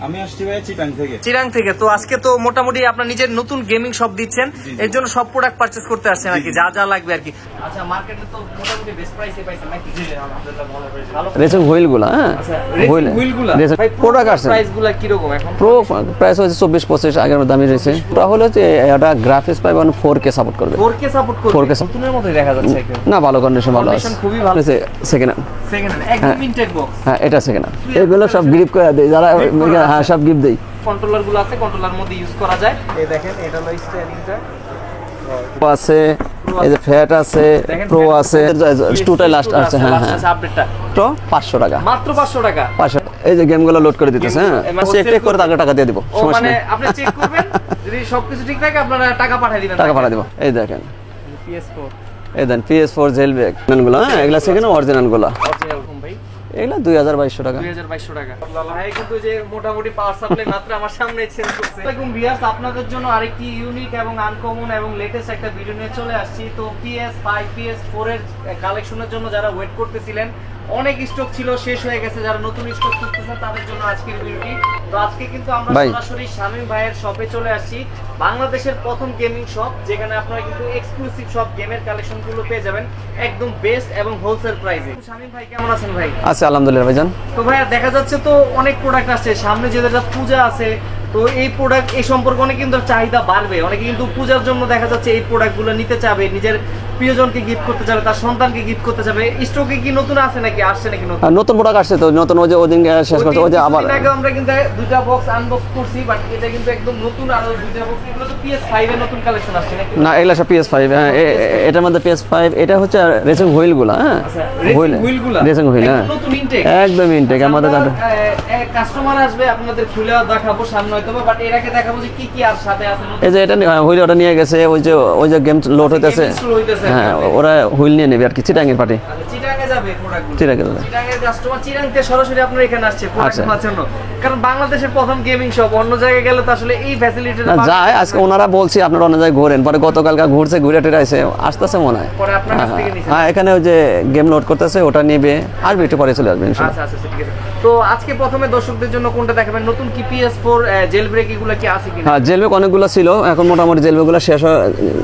আমি আসছি ভাই চিরাং থেকে। তো আজকে তো মোটামুটি আপনার নিজের নতুন গেমিং শপ দিচ্ছেন, এর জন্য সব প্রোডাক্ট পারচেজ করতে আসছেন আর কি, যা যা লাগবে আর কি। আচ্ছা, মার্কেটে তো মোটামুটি বেস্ট প্রাইসে পাইছেন নাকি? জি আলহামদুলিল্লাহ ভালো প্রাইসে। ভালো রেসিং হুইলগুলো, হ্যাঁ আচ্ছা হুইলগুলো ভাই প্রোডাক্ট আছে, প্রাইসগুলো কি রকম এখন? প্রো প্রাইস হচ্ছে 24-25 আগের দামই রয়েছে। ওটা হলো যে এটা গ্রাফিক্স পাইবেন 4K সাপোর্ট করবে। 4K সাপোর্ট করবে, 4K নতুনের মতই দেখা যাচ্ছে একদম। না, ভালো কন্ডিশন, ভালো আছে, কন্ডিশন খুবই ভালো আছে। সেকেন্ড হ্যান্ড একদম ইনটেক বক্স। হ্যাঁ, এটা সেকেন্ড হ্যান্ড। এগুলো সব গ্রিপ করে দেয় যারা, হ্যাঁ সব গিফট দেই। কন্ট্রোলার গুলো আছে, কন্ট্রোলার মধ্যে ইউজ করা যায়। এই দেখেন, এটা হলো স্ট্যান্ডিংটা আছে, এই যে ফ্যাট আছে, প্রো আছে, টুটাই লাস্ট আছে। হ্যাঁ হ্যাঁ, আপডেটটা তো 500 টাকা, মাত্র 500 টাকা। 500। এই যে গেমগুলো লোড করে দিতেছে, হ্যাঁ চেক করে তাকে টাকা দিয়ে দিব, সমস্যা মানে নেই। আপনি চেক করবেন, যদি সবকিছু ঠিক থাকে আপনারা টাকা পাঠিয়ে দিবেন। টাকা পাঠিয়ে দিব। এই দেখেন PS4, এই দেন PS4 জেলব্রেক গুলো, হ্যাঁ এগুলা সেকেন্ড অরিজিনাল গুলো, অরিজিনাল কোন ভাই? এগুলা 2200 টাকা। 2200 টাকা। ভাই কিন্তু যে মোটামুটি পাওয়ার সাপ্লাই মাত্র আমার সামনে চেঞ্জ করছে। এরকম ভিউয়ার্স, আপনাদের জন্য আরেকটি ইউনিক এবং আনকমন এবং লেটেস্ট একটা ভিডিও নিয়ে চলে আসছি। তো PS5 PS4 এর কালেকশনের জন্য যারা ওয়েট করতেছিলেন, অনেক স্টক ছিল, শেষ হয়ে গেছে, যারা নতুন স্টক খুঁজতেছেন তাদের জন্য আজকের ভিডিওটি। তো আজকে কিন্তু আমরা সরাসরি শামীম ভাইয়ের শপে চলে আসছি, বাংলাদেশের প্রথম গেমিং শপ, যেখানে আপনারা কিন্তু এক্সক্লুসিভ সব গেমের কালেকশনগুলো পেয়ে যাবেন একদম বেস্ট এবং হোলসেল প্রাইসে। শামীম ভাই কেমন আছেন ভাই? আচ্ছা, আলহামদুলিল্লাহ ভাইজান। তো ভাইয়া দেখা যাচ্ছে তো অনেক প্রোডাক্ট আসছে সামনে, যেটা পূজা আছে, তো এই প্রোডাক্ট এই সম্পর্কে অনেক কিন্তু চাহিদা বাড়বে। অনেকে কিন্তু পূজার জন্য দেখা যাচ্ছে এই প্রোডাক্টগুলো নিতে চাবে, নিজের প্রিয়জনকে গিফট করতে চাবে, তার সন্তানকে গিফট করতে চাবে। স্টকে কি নতুন আছে নাকি, আসছে নাকি নতুন? নতুন প্রোডাক্ট আসছে তো, নতুন ওই যে ওদিন শেষ করতে, ওই যে আবার আগে আমরা কিন্তু দুইটা বক্স আনবক্স করছি, বাট এটা কিন্তু একদম নতুন আরো দুইটা বক্স। এগুলো তো PS5 এর নতুন কালেকশন আসছে নাকি? না, এগুলা সব PS5। হ্যাঁ, এটার মধ্যে PS5, এটা হচ্ছে রেসিং হুইলগুলো, হ্যাঁ হুইলগুলো রেসিং হুইল, হ্যাঁ নতুন ইনটেক, একদম ইনটেক। আমাদের কাস্টমার আসবে, আপনাদের খুলে দেখাবো সামনে হয়তো, বাট এর আগে দেখাবো যে কি কি আর সাথে আছে। এই যে এটা হুইল ওটা নিয়ে গেছে, ওই যে গেম লোড হইতেছে, হ্যাঁ ওরা হুইল নিয়ে নেবে আর কি, চিটাঙ্গের পার্টি। চিটাঙ্গে যাবে প্রোডাক্টগুলো, চিটাঙ্গে যাবে, চিটাঙ্গের কাস্টমার চিটাঙ্গে সরাসরি আপনার এখানে আসছে প্রোডাক্ট নেওয়ার জন্য, কারণ বাংলাদেশের প্রথম গেমিং শপ। অন্য জায়গায় গেলে তো আসলে এই ফ্যাসিলিটিটা যায়। আজকে ওনারা বলছি আপনারা অন্য জায়গায় ঘোরেন, পরে গতকালকে ঘুরছে, ঘুরে টেরে আসে, আসতেছে মনে হয় পরে আপনার কাছ থেকে নিছে। হ্যাঁ, এখানে ওই যে গেম লোড করতেছে, ওটা নিবে, আসবে একটু পরে চলে আসবে ইনশাআল্লাহ। আচ্ছা আচ্ছা, ঠিক আছে। তো আজকে প্রথমে দর্শকদের জন্য কোনটা দেখাবেন? নতুন কি PS4 জেল ব্রেক এগুলো কি আছে কিনা? হ্যাঁ, জেলব্রেক অনেকগুলো ছিল, এখন মোটামুটি জেলব্রেকগুলো শেষ হয়ে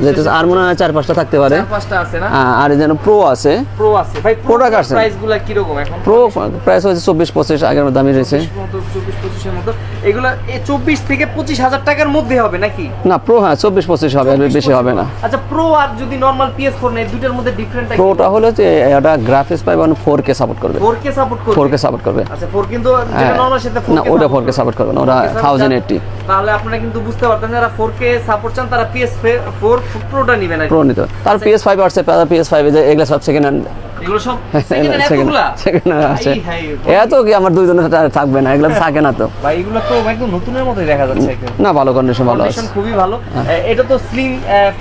যেতেছে, আর মনে হয় 4-5টা থাকতে পারে। 4-5টা আছে না? হ্যাঁ, আর যেন প্রো আছে, প্রো আছে ভাই। প্রোডাক্ট আছে, প্রাইসগুলো কি রকম এখন? প্রো প্রাইস হচ্ছে 24-25 আগের দামই রয়েছে। 24-25 এর মতো। এগুলো 24 থেকে 25,000 টাকার মধ্যে হবে নাকি? না, প্রো হ্যাঁ 24-25 হবে, বেশি হবে না। আচ্ছা, প্রো আর যদি নরমাল PS4 নেই, দুটোর মধ্যে ডিফারেন্টটা কি? প্রোটা হলো যে এটা গ্রাফিক্স পাইবেন 4K সাপোর্ট করবে। 4K সাপোর্ট করবে? 4K সাপোর্ট করবে। আচ্ছা, 4 কিন্তু যেটা নরমাল সেটা 4K না, ওটা 4K সাপোর্ট করবে না, ওটা 1080। তাহলে আপনারা কিন্তু বুঝতে পারতেন, যারা 4K সাপোর্ট চান তারা PS4 প্রোটা নেবেন না, প্রো নিতে। তার PS5 আসছে, PS5 যে এগুলা সব সেকেন্ড হ্যান্ড, এগুলো সব সেকেন্ড হ্যান্ড এগুলা সেকেন্ড হ্যান্ড আছে। এত কি আমার দুইজনের থাকবে না, এগুলা থাকে না তো ভাই। এগুলো তো একদম নতুনের মতই দেখা যাচ্ছে একদম। না, ভালো কন্ডিশন, ভালো আছে, কন্ডিশন খুবই ভালো। এটা তো স্লিম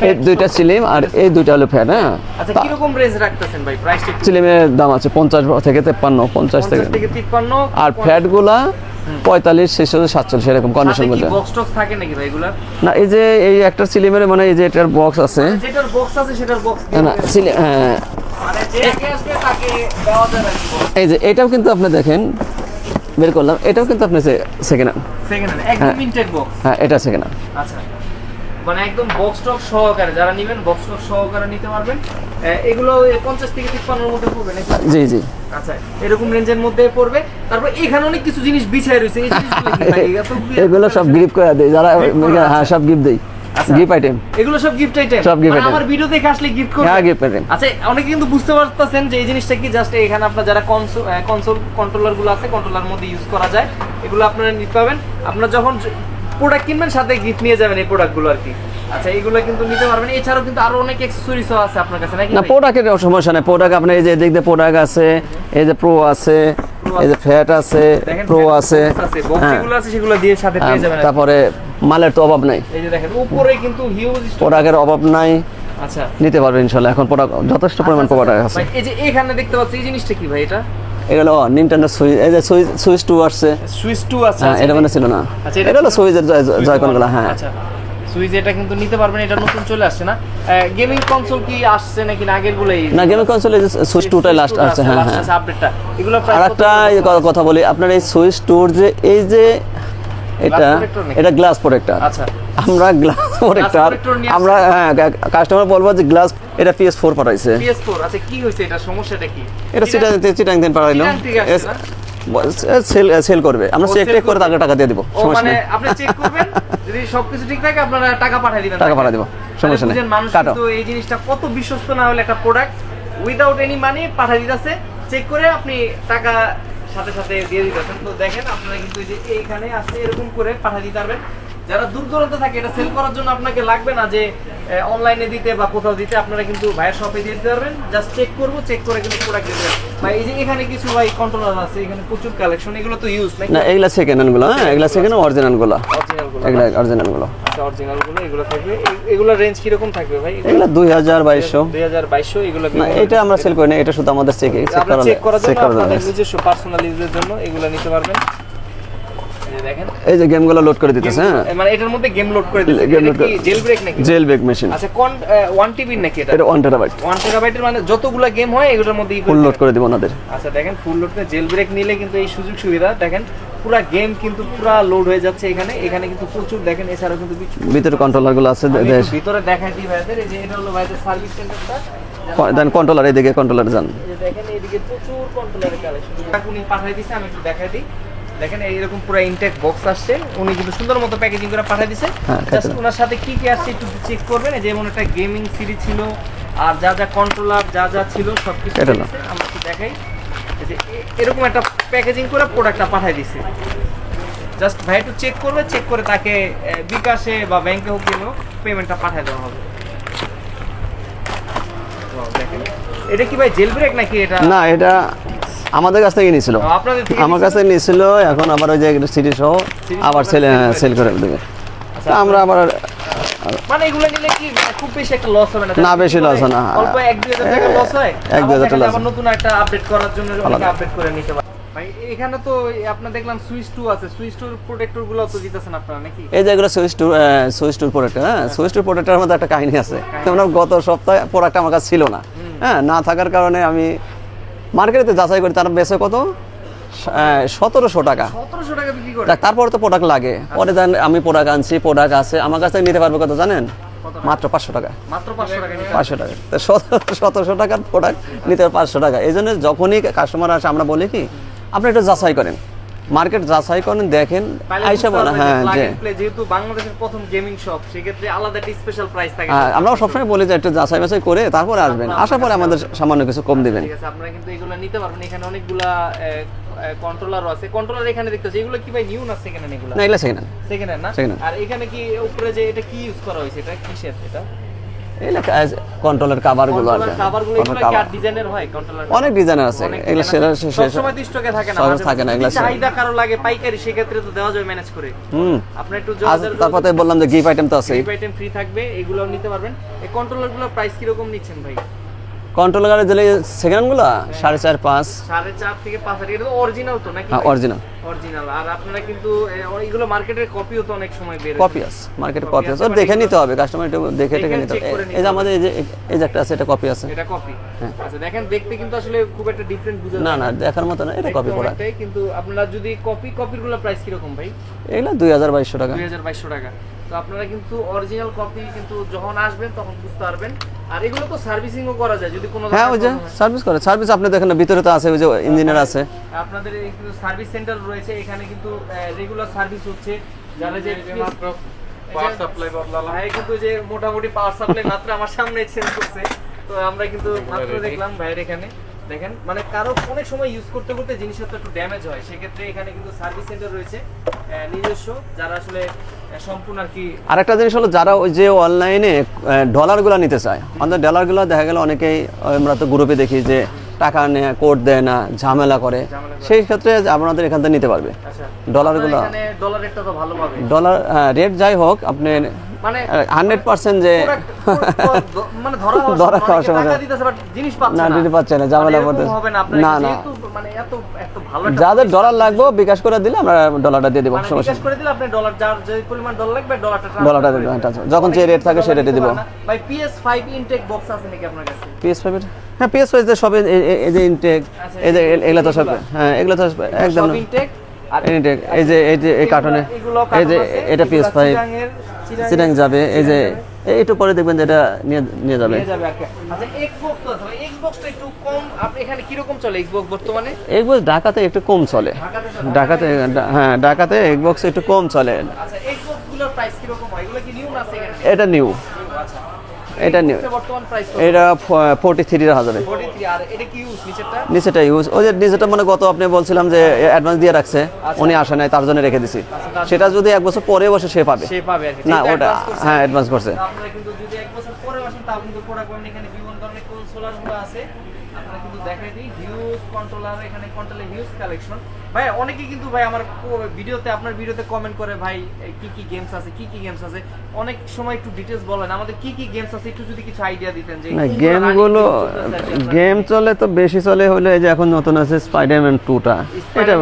এই দুইটা স্লিম আর এই দুইটা হলো ফ্যাট। হ্যাঁ, আচ্ছা কি রকম রেঞ্জ রাখতেছেন ভাই? প্রাইসটা স্লিমের দাম আছে 50 থেকে 53, 50 থেকে 53, আর ফ্যাটগুলা 45, 46, 47 এরকম কন্ডিশন বলতে। বক্স টক্স থাকে নাকি ভাই এগুলা? না, এই যে এই একটা সিলিমের মানে এই যে এটার বক্স আছে, যেটার বক্স আছে সেটার বক্স না সিলি, হ্যাঁ মানে যে কে আসবে তাকে দেওয়া যাবে নাকি? এই যে এটাও কিন্তু আপনি দেখেন বের করলাম, এটাও কিন্তু আপনি সেকেন্ড হ্যান্ড, সেকেন্ড হ্যান্ড একদম ইনটেক বক্স। হ্যাঁ এটা সেকেন্ড হ্যান্ড। আচ্ছা, মানে একদম বক্স টক সহকারে যারা নেবেন, বক্স টক সহকারে নিতে পারবেন। এগুলো 50 থেকে 53 এর মধ্যে পড়বে নাকি? জি জি, আচ্ছা এরকম রেঞ্জের মধ্যে পড়বে। তারপর এখানে অনেক কিছু জিনিস বিছায় রয়েছে, এই জিনিসগুলো কি ভাই? এগুলো সব গিফট করে দেই যারা, হ্যাঁ সব গিফট দেই, গিফট আইটেম, এগুলো সব গিফট আইটেম, সব গিফট আইটেম। আমার ভিডিও দেখে আসলে গিফট করবে? হ্যাঁ, গিফট আইটেম। আচ্ছা, অনেকে কিন্তু বুঝতে পারতেছেন যে এই জিনিসটা কি, জাস্ট এখানে আপনার যারা কনসোল কন্ট্রোলার গুলো আছে, কন্ট্রোলার মধ্যে ইউজ করা যায়, এগুলো আপনারা নিতে পাবেন। আপনারা যখন প্রোডাক্ট কিনবেন সাথে গিফট নিয়ে যাবেন এই প্রোডাক্টগুলো আর কি। আচ্ছা, এগুলো কিন্তু নিতে পারবেন। এছাড়াও কিন্তু আরো অনেক অ্যাকসেসরিজও আছে আপনার কাছে নাকি? না, প্রোডাক্টের সমস্যা নেই, প্রোডাক্ট আপনি এই যে দেখতে প্রোডাক্ট আছে, এই যে প্রো আছে, এই যে ফ্যাট আছে, প্রো আছে, বক্সগুলো আছে, সেগুলো দিয়ে সাথে পেয়ে যাবেন। তারপরে মালের তো অভাব নাই, এই যে দেখেন উপরে কিন্তু হিউজ প্রোডাক্টের অভাব নাই। আচ্ছা, নিতে পারবেন ইনশাআল্লাহ, এখন প্রোডাক্ট যথেষ্ট পরিমাণ প্রোডাক্ট আছে। ভাই এই যে এখানে দেখতে পাচ্ছি, এই জিনিসটা কি ভাই? এটা এগুলো নিনটেন্ডো সুইচ, এই যে সুইচ 2 আসছে, সুইচ 2 আছে। হ্যাঁ, এটা মানে ছিল না। আচ্ছা, এটা হলো সুইচের জয়কনগুলো। হ্যাঁ, আচ্ছা, সুইচ এটা কিন্তু নিতে পারবেন, এটা নতুন চলে আসছে না? গেমিং কনসোল কি আসছে নাকি না আগের গুলাই? না, গেমিং কনসোলে যে সুইচ 2টাই লাস্ট আসছে। হ্যাঁ হ্যাঁ, আপডেটটা এগুলো প্রাইস। আরেকটা কথা বলি, আপনার এই সুইচ 2 যে এই যে এটা এটা গ্লাস প্রোটেক্টর। আচ্ছা, আমরা গ্লাস প্রোটেক্টর আমরা কাস্টমার বলবো যে গ্লাস এটা PS4 পাঠাইছে। PS4 আচ্ছা, কি হইছে এটা, সমস্যাটা কি? এটা চিটাং দেন পাঠাইলো, সেল করবে, আমরা চেক করে তাকে টাকা দিয়ে দিব। মানে আপনি চেক করবেন, যদি সবকিছু ঠিক থাকে আপনারা টাকা পাঠিয়ে দিবেন। টাকা পাঠিয়ে দিব, সমস্যা নেই। মানুষ কিন্তু এই জিনিসটা কত বিশ্বস্ত না হলে একটা প্রোডাক্ট উইদাউট এনি মানি পাঠিয়ে দিতেছে, চেক করে আপনি টাকা সাথে সাথে দিয়ে দিতেছেন। তো দেখেন আপনারা কিন্তু এই যে এইখানে আসলে এরকম করে পাঠিয়ে দিতে পারবেন। যারা দূর দূরান্ত থাকে, এটা সেল করার জন্য আপনাকে লাগবে না যে অনলাইনে দিতে বা কোথাও দিতে, আপনারা কিন্তু ভাইয়ের শপে দিয়ে দিতে পারবেন। জাস্ট চেক করবো, চেক করে কিন্তু প্রোডাক্ট দিতে পারবেন। ভাই এই যে এখানে কিছু ভাই কন্ট্রোলার আছে, এখানে প্রচুর কালেকশন, এগুলো তো ইউজ নাকি? না, এগুলা সেকেন্ড হ্যান্ড গুলো। হ্যাঁ, এগুলা সেকেন্ড অরিজিনাল গুলো, এগুলা অরিজিনাল গুলো। আচ্ছা, অরিজিনাল গুলো এগুলো থাকবে। এগুলো রেঞ্জ কি রকম থাকবে ভাই? এগুলা 2200 এগুলো না, এটা আমরা সেল করি না, এটা শুধু আমাদের চেক করার জন্য, আপনাদের নিজস্ব পার্সোনাল ইউজের জন্য এগুলো নিতে পারবেন। দেখেন এই যে গেমগুলো লোড করে দিতেছে। হ্যাঁ, মানে এটার মধ্যে গেম লোড করে দিতেছে। এটা কি জেল ব্রেক নাকি? Jail break machine. আচ্ছা, কোন 1 টিবি নাকি এটা? এটা 1 টেরাবাইট। 1 টেরাবাইটের মানে যতগুলা গেম হয় এগুলোর মধ্যে ফুল লোড করে দিব ওনাদের। আচ্ছা, দেখেন ফুল লোড করে জেল ব্রেক নিলে কিন্তু এই সুযোগ সুবিধা, দেখেন পুরো গেম কিন্তু পুরো লোড হয়ে যাচ্ছে এখানে। এখানে কিন্তু প্রচুর দেখেন, এছাড়াও কিন্তু ভিতরে কন্ট্রোলার গুলো আছে। ভিতরে দেখাই দিই ভাইদের, এই যে এটা হলো ভাইদের সার্ভিস সেন্টারটা। দেন কন্ট্রোলার, এইদিকে কন্ট্রোলার যান। এই দেখেন এইদিকে প্রচুর কন্ট্রোলারের কালেকশন উনি পাঠিয়ে দিয়েছে, আমি একটু দেখাই দিই। দেখেন এইরকম পুরো ইনটেক বক্স আসছে, উনি কিন্তু সুন্দর মতো প্যাকেজিং করে পাঠিয়ে দিয়েছে। জাস্ট ওনার সাথে কি কি আসছে একটু চেক করবেন। যেমন একটা গেমিং সিরিজ ছিল, আর যা যা কন্ট্রোলার যা যা ছিল সবকিছু আমরা একটু দেখাই। যে এরকম একটা প্যাকেজিং করে প্রোডাক্টটা পাঠিয়ে দিয়েছে। জাস্ট ভাই একটু চেক করবে, চেক করে তাকে বিকাশে বা ব্যাংকে হোক কেন পেমেন্টটা পাঠিয়ে দেওয়া হবে। দেখেন এটা কি ভাই জেল ব্রেক নাকি? এটা না, এটা আমাদের কাছ থেকে নিয়েছিল, আমার কাছে নিয়েছিল। এখন আবার ওই যে সিডি সহ আবার সেল করে দেবে। আমরা আবার মানে এগুলো নিলে কি খুব বেশি একটা লস হবে না? না, বেশি লস হয় না, অল্প 1-2 হাজার টাকা লস হয়। 1-2 হাজার টাকা আবার নতুন একটা আপডেট করার জন্য অনেকে আপডেট করে নিতে পারে। ভাই এখানে তো আপনারা দেখলাম সুইচ 2 আছে, সুইচ 2 প্রোটেক্টর গুলো তো দিতেছেন আপনারা নাকি? এই যে এগুলো সুইচ 2 প্রোটেক্টর। হ্যাঁ, সুইচ 2 প্রোটেক্টরের মধ্যে একটা কাহিনী আছে। তোমরা গত সপ্তাহে প্রোডাক্ট আমার কাছে ছিল না। হ্যাঁ, না থাকার কারণে আমি মার্কেটে যাচাই করি, তারা বেচে কত 1700 টাকা। 1700 টাকা বিক্রি করে। তারপরে তো প্রোডাক্ট লাগে, পরে দেন আমি প্রোডাক্ট আনছি, প্রোডাক্ট আছে আমার কাছ থেকে নিতে পারবে কত জানেন? মাত্র 500 টাকা। মাত্র 500 টাকা। 500 টাকা। তো 1700 টাকার প্রোডাক্ট নিতে 500 টাকা। এই জন্য যখনই কাস্টমার আসে আমরা বলি কি, আপনি একটু যাচাই করেন, মার্কেট যাচাই করেন, দেখেন আইসা বলেন। হ্যাঁ, যেহেতু বাংলাদেশের প্রথম গেমিং শপ, সেক্ষেত্রে আলাদা একটা স্পেশাল প্রাইস থাকে। আমরাও সবসময় বলি যে একটু যাচাই বাছাই করে তারপরে আসবেন, আসার পরে আমাদের সামান্য কিছু কম দিবেন। ঠিক আছে, আপনারা কিন্তু এগুলো নিতে পারবেন। এখানে অনেকগুলা কন্ট্রোলারও আছে। কন্ট্রোলার এখানে দেখতেছি, এগুলো কি ভাই নিউ না সেকেন্ড হ্যান্ড? এগুলো না, এগুলো সেকেন্ড হ্যান্ড। সেকেন্ড হ্যান্ড না? আর এখানে কি উপরে যে এটা কি ইউজ করা হয়েছে, এটা কিসের? এটা কন্ট্রোলার কভার গুলো আছে। অনেক ডিজাইনার আছে, এগুলো সবসময় স্টকে থাকে না, থাকে না। এগুলো চাহিদা কারো লাগে পাইকারি, সেক্ষেত্রে তো দেওয়া যাবে ম্যানেজ করে। আপনি একটু তারপরে বললাম যে গিফট আইটেম তো আছে, গিফট আইটেম ফ্রি থাকবে, এগুলো নিতে পারবেন। এই কন্ট্রোলার গুলোর প্রাইস কি রকম নিচ্ছেন ভাই? কন্ট্রোলারের যে সেকেন্ড গুলো 4.5 4.5 থেকে 5 এটা তো অরিজিনাল তো নাকি? হ্যাঁ, অরিজিনাল। আর আপনারা কিন্তু এগুলো মার্কেটের কপিও তো অনেক সময় বের হয়। কপি আছে মার্কেটে, কপি আছে, দেখে নিতে হবে, কাস্টমার একটু দেখে নিতে হবে। এই যে আমাদের এই যে একটা আছে, এটা কপি আছে। এটা কপি। আচ্ছা, দেখেন দেখতে কিন্তু আসলে খুব একটা ডিফারেন্ট বুঝা যায় না, দেখার মত না, এটা কপি প্রোডাক্ট। কিন্তু আপনারা যদি কপির গুলো প্রাইস কি রকম ভাই? এগুলা 2200 টাকা। 2200 টাকা। তো আপনারা কিন্তু অরিজিনাল কপি কিন্তু যখন আসবেন তখন বুঝতে পারবেন। আর এগুলো তো সার্ভিসিংও করা যায় যদি কোনো। হ্যাঁ, ওই যে সার্ভিস করে, সার্ভিস আপনি দেখেন না, ভিতরে তো আছে, ওই যে ইঞ্জিনিয়ার আছে। আপনাদের কিন্তু সার্ভিস সেন্টার রয়েছে, এখানে কিন্তু রেগুলার সার্ভিস হচ্ছে। যারা যে মাত্র পাওয়ার সাপ্লাই বদলালো, ভাই কিন্তু যে মোটামুটি পাওয়ার সাপ্লাই মাত্র আমার সামনে চেঞ্জ করছে। তো আমরা কিন্তু মাত্র দেখলাম ভাইয়ের এখানে দেখেন, মানে কারো অনেক সময় ইউজ করতে করতে জিনিসটা একটু ড্যামেজ হয়, সেক্ষেত্রে এখানে কিন্তু সার্ভিস সেন্টার রয়েছে নিজস্ব, যারা আসলে সম্পূর্ণ আর কি। আরেকটা জিনিস হলো, যারা ওই যে অনলাইনে ডলারগুলো নিতে চায়, আমাদের ডলারগুলো দেখা গেল অনেকেই, আমরা তো গ্রুপে দেখি যে টাকা নেয়, কোড দেয় না, ঝামেলা করে, সেই ক্ষেত্রে আপনাদের এখান থেকে নিতে পারবে ডলারগুলো। ডলার রেটটা তো ভালো পাবে। ডলার রেট যাই হোক, আপনি মানে 100% যে মানে ধরা খাওয়ার সময় জিনিস পাচ্ছে না, দিতে পারছে না, ঝামেলা করতে না। মানে এত ভালো যাদের ডলার লাগবে বিকাশ করে দিলে আমরা ডলারটা দিয়ে দেবো, সমস্যা বিকাশ করে দিলে আপনি ডলার, যার যে পরিমাণ ডলার লাগবে ডলারটা দেব, যখন যে রেট থাকে সেটা দিয়ে দেব। ভাই PS5 ইনটেক বক্স আছে নাকি আপনার কাছে? PS5 এর হ্যাঁ, PS5 এর সব এই যে ইনটেক, এই যে এগুলা তো সব, হ্যাঁ এগুলা তো একদম ইনটেক আর ইনটেক এই যে এই কার্টনে এই যে এটা PS5 চিরাং যাবে, এই যে একটু পরে দেখবেন যে এটা নিয়ে যাবে। আচ্ছা এক্সবক্স তো আছে, এক্সবক্সটা একটু কম, আপনি এখানে কি রকম চলে এক্সবক্স বর্তমানে? এক্সবক্স ঢাকাতে একটু কম চলে, ঢাকাতে হ্যাঁ ঢাকাতে এক্সবক্স একটু কম চলে। আচ্ছা এক্সবক্স গুলোর প্রাইস কি রকম হয়? এগুলো কি নিউ না সেকেন্ড? এটা নিউ, আচ্ছা এটা নিউ, বর্তমান প্রাইস এটা 43,000 43। আর এটা কি ইউজ নিচেরটা? নিচেটা ইউজ, ওই যে নিচেটা মানে গত আপনি বলছিলাম যে অ্যাডভান্স দিয়ে রাখছে, উনি আসে নাই তার জন্য রেখে দিছি। সেটা যদি 1 বছর পরে বসে সে পাবে সে পাবে আর কি। না ওটা হ্যাঁ অ্যাডভান্স করছে। আপনারা কিন্তু যদি 1 বছর পরে আসেন তাও কিন্তু প্রোডাক্ট পাবেন। এখানে বিভিন্ন ধরনের কনসোলার গুলো আছে, আপনারা কিন্তু দেখাই দিই। হিউজ কন্ট্রোলার, এখানে কন্ট্রোলার হিউজ কালেকশন। ভাই অনেকে কিন্তু ভাই আমার ভিডিওতে, আপনার ভিডিওতে কমেন্ট করে ভাই কি কি গেমস আছে, কি কি গেমস আছে। অনেক সময় একটু ডিটেইলস বলেন আমাদের কি কি গেমস আছে, একটু যদি কিছু আইডিয়া দিতেন যে না গেমগুলো গেম চলে তো বেশি চলে হলো এই যে এখন নতুন আছে স্পাইডারম্যান 2টা, এটা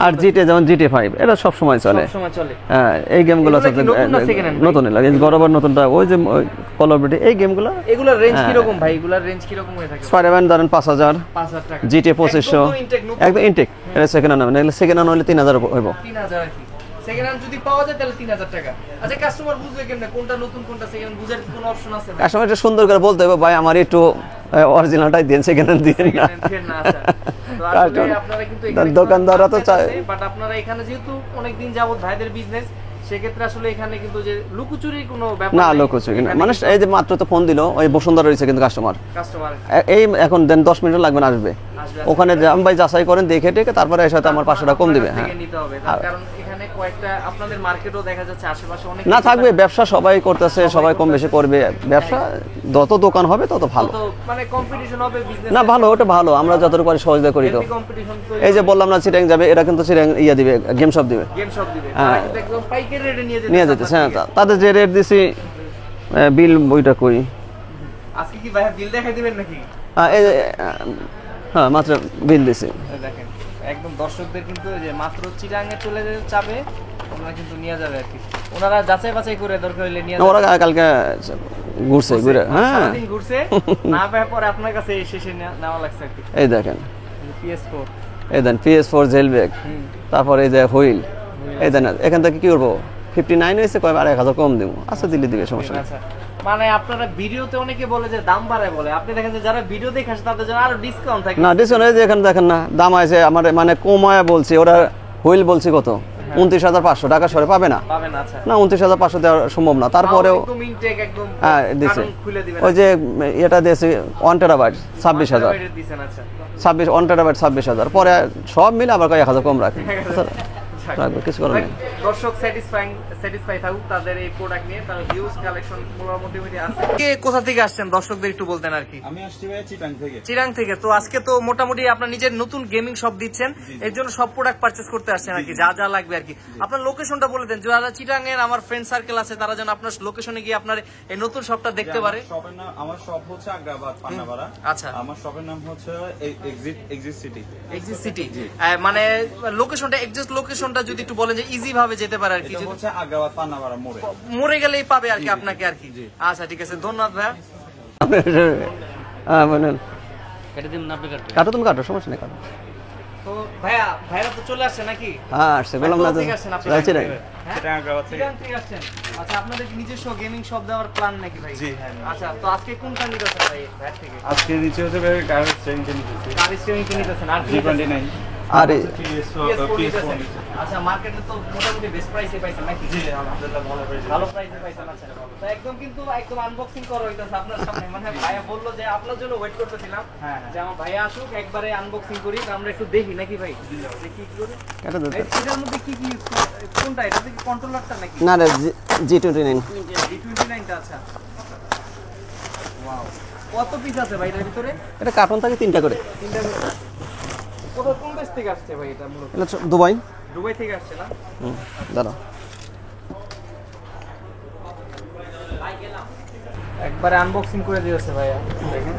আর জিটে যেমন জিটি 5 এটা সব সময় চলে, সব সময় চলে। হ্যাঁ এই গেমগুলো আছে নতুন লাগে গরবার নতুনটা ওই যে কল অফ ডিউটি এই গেমগুলো। এগুলোর রেঞ্জ কি রকম ভাই? এগুলোর রেঞ্জ কি রকম হয়ে থাকে? স্পাইডারম্যান ধরেন 5,000 টাকা, জিটি 2500 একদম ইনটেক, এটা সেকেন্ড হ্যান্ড না, সেকেন্ড হ্যান্ড হলে 3,000 হইব। 3,000 আর কি সেকেন্ড হ্যান্ড যদি পাওয়া যায় তাহলে 3,000 টাকা। আচ্ছা কাস্টমার বুঝবে কেমনে কোনটা নতুন কোনটা সেকেন্ড হ্যান্ড, বুঝার কোনো অপশন আছে ভাই? কাস্টমার এটা সুন্দর করে বলতে হবে ভাই আমার একটু অরিজিনালটাই দেন, সেকেন্ড হ্যান্ড দিন না। আচ্ছা তো আসলে আপনারা কিন্তু এখানে দোকানদাররা তো চায়, বাট আপনারা এখানে যেহেতু অনেক দিন যাবত ভাইদের বিজনেস, সেক্ষেত্রে আসলে এখানে কিন্তু যে লুকোচুরির কোনো ব্যাপার না, লুকোচুরি না। মানুষ এই যে মাত্র তো ফোন দিল, ওই বসুন্ধরা রয়েছে কিন্তু কাস্টমার এই এখন দেন 10 মিনিট লাগবে না, আসবে ওখানে আমি ভাই যাচাই করেন দেখে টেকে তারপরে এর সাথে আমার 500 টাকা কম দিবে। হ্যাঁ নিতে হবে, তার কারণ এখানে কয়েকটা আপনাদের মার্কেটও দেখা যাচ্ছে আশেপাশে অনেক না থাকবে, ব্যবসা সবাই করতেছে, সবাই কম বেশি করবে, ব্যবসা যত দোকান হবে তত ভালো, মানে কম্পিটিশন হবে বিজনেস না ভালো, ওটা ভালো, আমরা যতটুকু পারি সহযোগিতা করি। তো এই যে বললাম না চিটাং যাবে, এরা কিন্তু চিটাং ইয়া দিবে, গেম শপ দিবে, হ্যাঁ একদম পাইকারি রেটে নিয়ে যেতেছে। হ্যাঁ তাদের যে রেট দিছি বিল বইটা কই আজকে কি ভাই বিল দেখাই দিবেন নাকি? হ্যাঁ মাত্র বিল দিছি, দেখেন একদম দর্শকদের কিন্তু যে মাত্র চিটাঙে চলে যাবে, ওনারা কিন্তু নিয়ে যাবে আর কি, ওনারা যাচাই বাছাই করে দরকার হলে নিয়ে যাবে। ওরা কালকে ঘুরছে ঘুরে, হ্যাঁ সারাদিন ঘুরছে, না পাওয়ার পরে আপনার কাছে শেষে নেওয়া লাগছে আর কি। এই দেখেন PS4, এই দেন PS4 জেলব্যাগ, তারপর এই যে হুইল, এই দেন এখান থেকে কি করবো 59 হয়েছে, কয় আর 1000 কম দিব, আচ্ছা দিলে দিবে, সমস্যা নেই। মানে আপনারা ভিডিওতে অনেকে বলে যে দাম বাড়ায় বলে, আপনি দেখেন যে যারা ভিডিও দেখে আসে তাদের জন্য আরো ডিসকাউন্ট থাকে। না ডিসকাউন্ট এই যে এখানে দেখেন না দাম আছে আমার, মানে কমায় বলছি, ওরা হুইল বলছি কত 29,500 টাকা, সরে পাবে না, না 29,500 দেওয়া সম্ভব না, তারপরেও হ্যাঁ দিছে ওই যে এটা দিয়েছে 1 টেরাবাইট 26,000, 1 টেরাবাইট 26,000, পরে সব মিলে আবার 1,000 কম রাখে, রাখবে কিছু করার নেই। দর্শক স্যাটিসফাই থাকুক তাদের এই প্রোডাক্ট নিয়ে, তার হিউজ কালেকশন মোটামুটি আছে। কে কোথা থেকে আসছেন দর্শকদের একটু বলতেন আর কি? আমি আসছি ভাই চিটাং থেকে। চিটাং থেকে। তো আজকে তো মোটামুটি আপনার নিজের নতুন গেমিং শপ দিচ্ছেন, এর জন্য সব প্রোডাক্ট পারচেজ করতে আসছেন আর কি, যা যা লাগবে আর কি। আপনার লোকেশনটা বলে দেন, যারা চিটাং এর আমার ফ্রেন্ড সার্কেল আছে তারা যেন আপনার লোকেশনে গিয়ে আপনার এই নতুন শপটা দেখতে পারে। শপের নাম, আমার শপ হচ্ছে আগ্রাবাদ পান্নাপাড়া। আচ্ছা আমার শপের নাম হচ্ছে এক্সিট সিটি। এক্সিট সিটি মানে লোকেশনটা, এক্সাক্ট লোকেশনটা যদি একটু বলেন যে ইজি ভাবে যেতে পারে আর কি। এটা হচ্ছে আগ্রাবাদ পান্নাপাড়া মোড়ে, মোড়ে গেলেই পাবে আর কি আপনাকে আর কি। আচ্ছা ঠিক আছে, ধন্যবাদ ভাইয়া। মানে কাটো, তুমি কাটো, সমস্যা নেই কাটো। তো ভাইরা তো চলে আসছে নাকি? হ্যাঁ আসছে, বললাম না যাচ্ছি না। আচ্ছা আপনাদের নিজস্ব গেমিং শপ দেওয়ার প্ল্যান নাকি ভাই? জি হ্যাঁ। আচ্ছা তো আজকে কোনটা নিতেছেন ভাই ভাই থেকে? আজকে নিচে হচ্ছে ভাই গাড়ি স্ট্রেইন নিতেছি, গাড়ি স্ট্রেইন নিতেছেন আর G29 আর আচ্ছা মার্কেটে তো মোটামুটি বেস্ট প্রাইসে পাইছেন নাকি? জি আলহামদুলিল্লাহ ভালো প্রাইসে পাইছেন। আচ্ছা তো একদম কিন্তু একদম আনবক্সিং করা হইতাছে আপনার সামনে, মানে ভাইয়া বললো যে আপনার জন্য ওয়েট করতেছিলাম যে আমার ভাইয়া আসুক একবারে আনবক্সিং করি, আমরা একটু দেখি নাকি ভাই যে কি করে এটা দাও। এটার মধ্যে কি কি ইউজ কোনটা, এটা কি কন্ট্রোলারটা নাকি? না রে G29 G29টা। আচ্ছা ওয়াও, কত পিস আছে ভাই এর ভিতরে? এটা কার্টন থাকে 3টা করে। 3টা করে। কোন দেশ থেকে আসছে ভাই এটা? মূলত এটা দুবাই থেকে আসছে না? দাঁড়াও একবারে আনবক্সিং করে দিয়েছে ভাইয়া, দেখেন।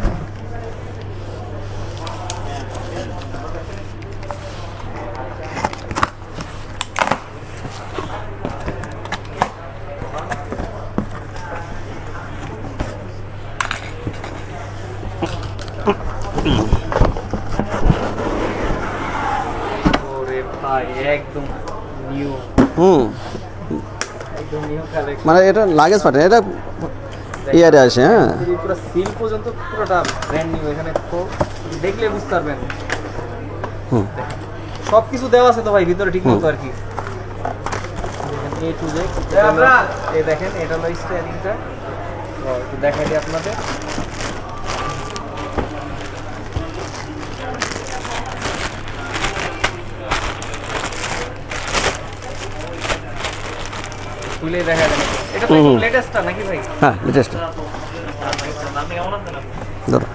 ওরে ভাই একদম নিউ, হুম, একদম নিউ কালেকশন। মানে এটা লাগেজ পাঠান, এটা ইয়ারে আসে, হ্যাঁ। পুরো সিল পর্যন্ত পুরোটা ব্র্যান্ড নিউ, এখানে তো দেখলে বুঝতে পারবেন। হুম। সব কিছু দেওয়া আছে তো ভাই ভিতরে ঠিক মতো আর কি। এ টু জেড এই দেখেন, এটা হলো স্টাইলিংটা, একটু দেখাই দিই আপনাদের। খুলে দেখা যায়, এটা তো লেটেস্টটা নাকি ভাই? হ্যাঁ, লেটেস্ট। আমি কেমন আছেন আপনি? ধরো